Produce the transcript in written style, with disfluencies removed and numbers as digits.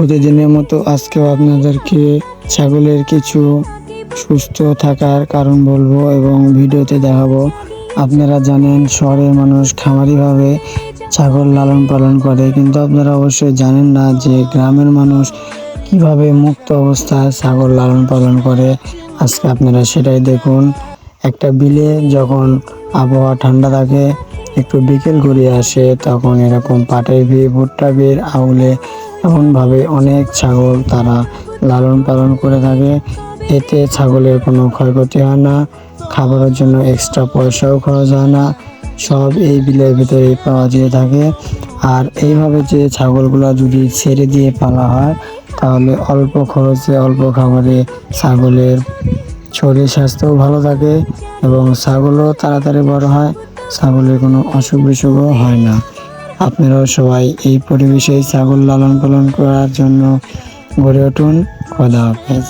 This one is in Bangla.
প্রতিদিনের মতো আজকেও আপনাদেরকে ছাগলের কিছু সুস্থ থাকার কারণ বলবো এবং ভিডিওতে দেখাবো। আপনারা জানেন শহরের মানুষ খামারিভাবে ছাগল লালন পালন করে, কিন্তু আপনারা অবশ্যই জানেন না যে গ্রামের মানুষ কিভাবে মুক্ত অবস্থায় ছাগল লালন পালন করে। আজকে আপনারা সেটাই দেখুন। একটা বিলে যখন আবহাওয়া ঠান্ডা থাকে, একটু বিকেল গড়িয়ে আসে, তখন এরকম পাটের ভিড়, ভুট্টা ভিড়, আউলে এমনভাবে অনেক ছাগল তারা লালন পালন করে থাকে। এতে ছাগলের কোনো ক্ষয়ক্ষতি হয় না, খাবারের জন্য এক্সট্রা পয়সাও খরচ হয় না, সব এই বিলের ভিতরেই পাওয়া যেয়ে থাকে। আর এইভাবে যে ছাগলগুলো যদি ছেড়ে দিয়ে পালা হয়, তাহলে অল্প খরচে অল্প খাবারে ছাগলের শরীর স্বাস্থ্যও ভালো থাকে এবং ছাগলও তাড়াতাড়ি বড় হয়, ছাগলের কোনো অসুখ বিসুখও হয় না। আপনারাও সবাই এই পরিবেশে ছাগল লালন পালন করার জন্য গড়ে উঠুন। খোদা হাফেজ।